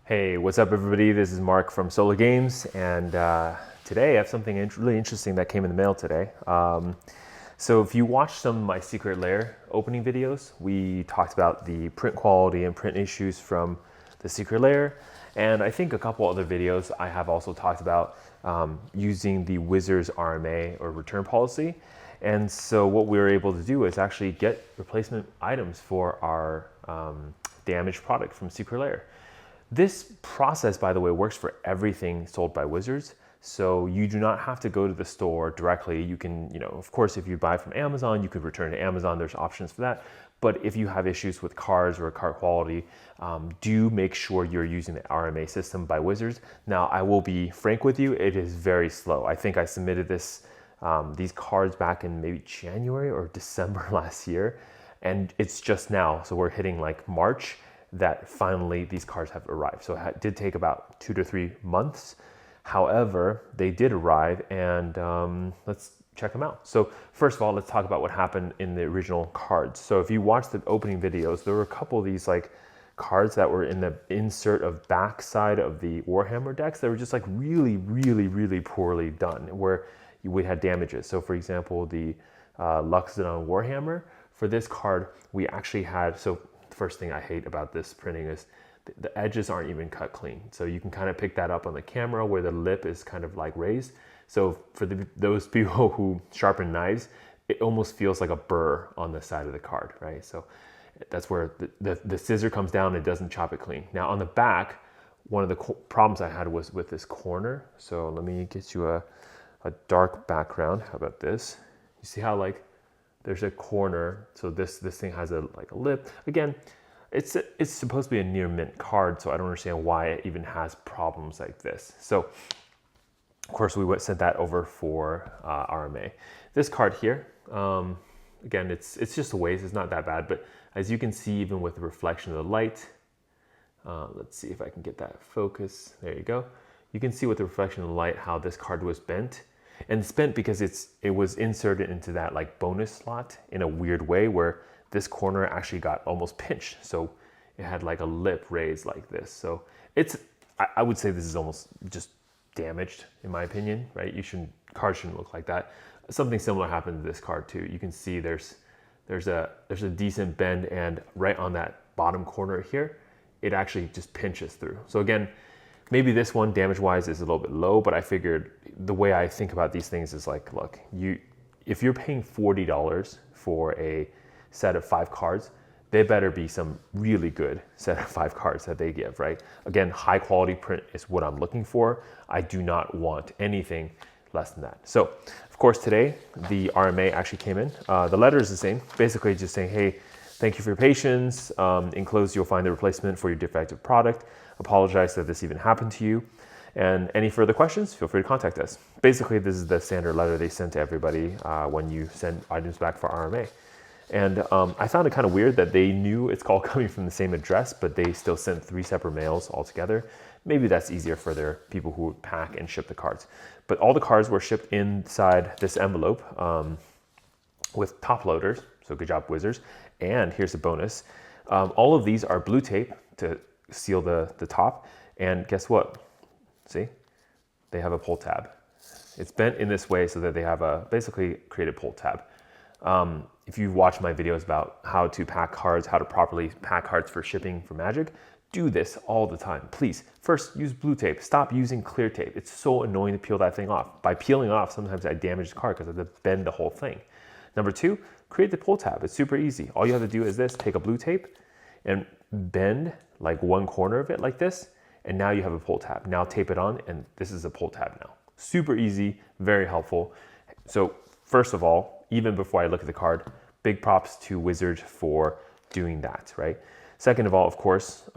Hey, what's up everybody? This is Mark from Solar Games, and today I have something really interesting that came in the mail today. So if you watched some of my Secret Lair opening videos, we talked about the print quality and print issues from the Secret Lair, and I think a couple other videos I have also talked about using the Wizards RMA or return policy. And so what we were able to do is actually get replacement items for our damaged product from Secret Lair. This process, by the way, works for everything sold by Wizards. So you do not have to go to the store directly. You can, of course, if you buy from Amazon, you could return to Amazon. There's options for that. But if you have issues with cards or card quality, do make sure you're using the RMA system by Wizards. Now, I will be frank with you, it is very slow. I think I submitted these cards back in maybe January or December last year, and it's just now. So we're hitting like March that finally these cards have arrived. So it did take about 2 to 3 months. However, they did arrive, and let's check them out. So first of all, let's talk about what happened in the original cards. So if you watch the opening videos, there were a couple of these like cards that were in the insert of back side of the Warhammer decks that were just like really, really, really poorly done, where we had damages. So for example, the Luxodon Warhammer, for this card, we actually had, so first thing I hate about this printing is the edges aren't even cut clean. So you can kind of pick that up on the camera where the lip is kind of like raised. So for those people who sharpen knives, it almost feels like a burr on the side of the card, right? So that's where the scissor comes down and it doesn't chop it clean. Now on the back, one of the problems I had was with this corner. So let me get you a dark background. How about this? You see how like there's a corner, so this thing has a lip. Again, it's supposed to be a near mint card, so I don't understand why it even has problems like this. So, of course, we sent that over for RMA. This card here, again, it's just a waste. It's not that bad, but as you can see, even with the reflection of the light, let's see if I can get that focus. There you go. You can see with the reflection of the light how this card was bent. And it's bent because it was inserted into that like bonus slot in a weird way where this corner actually got almost pinched. So it had like a lip raised like this. So I would say this is almost just damaged in my opinion, right? Cards shouldn't look like that. Something similar happened to this card too. You can see there's a decent bend, and right on that bottom corner here, it actually just pinches through. So again, maybe this one damage-wise is a little bit low, but I figured the way I think about these things is like, look, if you're paying $40 for a set of 5 cards, they better be some really good set of 5 cards that they give, right? Again, high quality print is what I'm looking for. I do not want anything less than that. So, of course, today the RMA actually came in. The letter is the same, basically just saying, hey, thank you for your patience. Enclosed, you'll find the replacement for your defective product. Apologize that this even happened to you. And any further questions, feel free to contact us. Basically, this is the standard letter they send to everybody when you send items back for RMA. And I found it kind of weird that they knew it's all coming from the same address, but they still sent 3 separate mails altogether. Maybe that's easier for their people who pack and ship the cards. But all the cards were shipped inside this envelope with top loaders. So good job, Wizards. And here's a bonus. All of these are blue tape to seal the top. And guess what? See? They have a pull tab. It's bent in this way so that they have a basically created pull tab. If you've watched my videos about how to pack cards, how to properly pack cards for shipping for Magic, do this all the time. Please, first use blue tape. Stop using clear tape. It's so annoying to peel that thing off. By peeling it off, sometimes I damage the card because I have to bend the whole thing. Number 2, create the pull tab. It's super easy. All you have to do is this, take a blue tape and bend like one corner of it like this, and now you have a pull tab. Now tape it on, and this is a pull tab now. Super easy, very helpful. So first of all, even before I look at the card, big props to Wizards for doing that, right? Second of all, of course,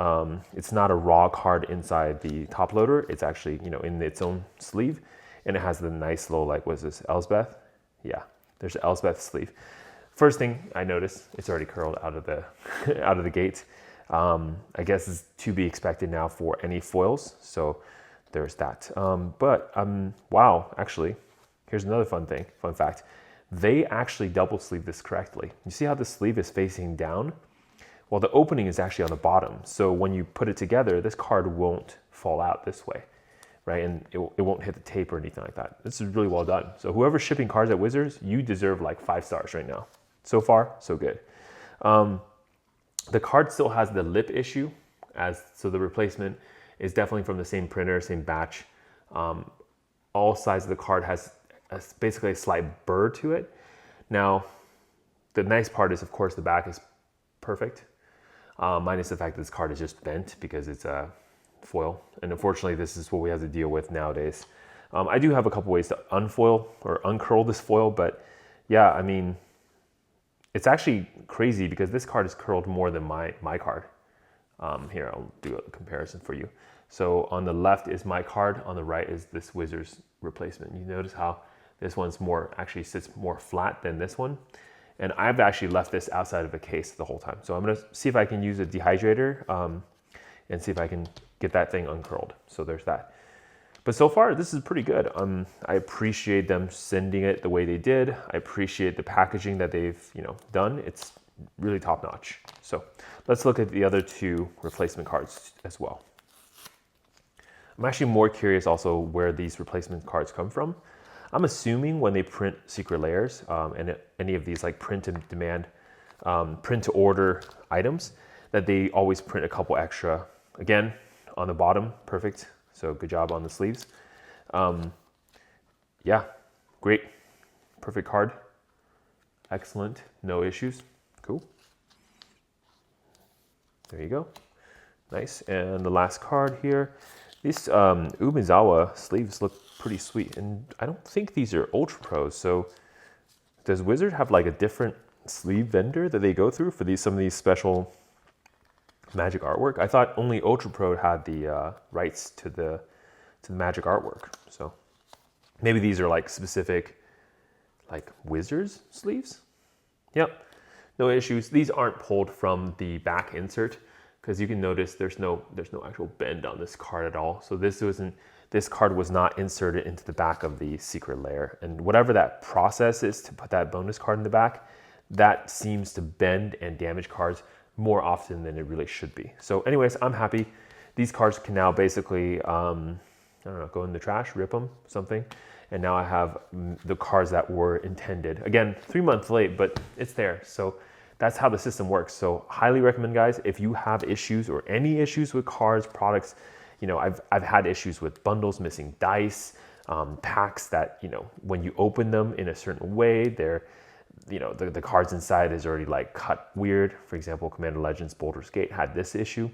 it's not a raw card inside the top loader. It's actually, in its own sleeve, and it has the nice little, like, what is this, Elsbeth? Yeah, there's an Elsbeth sleeve. First thing I noticed, it's already curled out of the gate. I guess it's to be expected now for any foils, so there's that. Wow, actually, here's another fun fact. They actually double sleeve this correctly. You see how the sleeve is facing down? Well, the opening is actually on the bottom. So when you put it together, this card won't fall out this way, right? And it won't hit the tape or anything like that. This is really well done. So whoever's shipping cards at Wizards, you deserve like 5 stars right now. So far, so good. The card still has the lip issue, so the replacement is definitely from the same printer, same batch. All sides of the card has basically a slight burr to it. Now, the nice part is, of course, the back is perfect, minus the fact that this card is just bent because it's a foil. And unfortunately, this is what we have to deal with nowadays. I do have a couple ways to unfoil or uncurl this foil, but yeah, I mean, it's actually crazy because this card is curled more than my card. Here, I'll do a comparison for you. So on the left is my card, on the right is this Wizards replacement. You notice how this one's actually sits more flat than this one. And I've actually left this outside of a case the whole time. So I'm gonna see if I can use a dehydrator and see if I can get that thing uncurled. So there's that. But so far, this is pretty good. I appreciate them sending it the way they did. I appreciate the packaging that they've done. It's really top notch. So let's look at the other 2 replacement cards as well. I'm actually more curious also where these replacement cards come from. I'm assuming when they print secret layers and any of these like print and demand, print to order items, that they always print a couple extra. Again, on the bottom, perfect. So good job on the sleeves. Yeah, great. Perfect card. Excellent, no issues. Cool. There you go. Nice. And the last card here. These Umezawa sleeves look pretty sweet, and I don't think these are Ultra Pros. So does Wizard have like a different sleeve vendor that they go through for some of these special Magic artwork? I thought only Ultra Pro had the rights to the Magic artwork. So maybe these are like specific like Wizards sleeves. Yep, no issues. These aren't pulled from the back insert, because you can notice there's no actual bend on this card at all. So this card was not inserted into the back of the secret layer. And whatever that process is to put that bonus card in the back, that seems to bend and damage cards more often than it really should be. So anyways, I'm happy. These cards can now basically, I don't know, go in the trash, rip them, something. And now I have the cards that were intended. Again, 3 months late, but it's there. So that's how the system works. So highly recommend, guys, if you have issues or any issues with cards, products, I've had issues with bundles missing dice, packs that, when you open them in a certain way, they're, the cards inside is already like cut weird. For example, Commander Legends Baldur's Gate had this issue.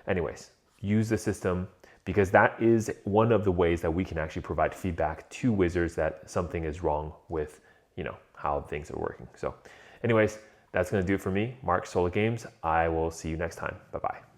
Anyways, use the system, because that is one of the ways that we can actually provide feedback to Wizards that something is wrong with, how things are working. So anyways, that's going to do it for me, Mark, Solar Games. I will see you next time. Bye-bye.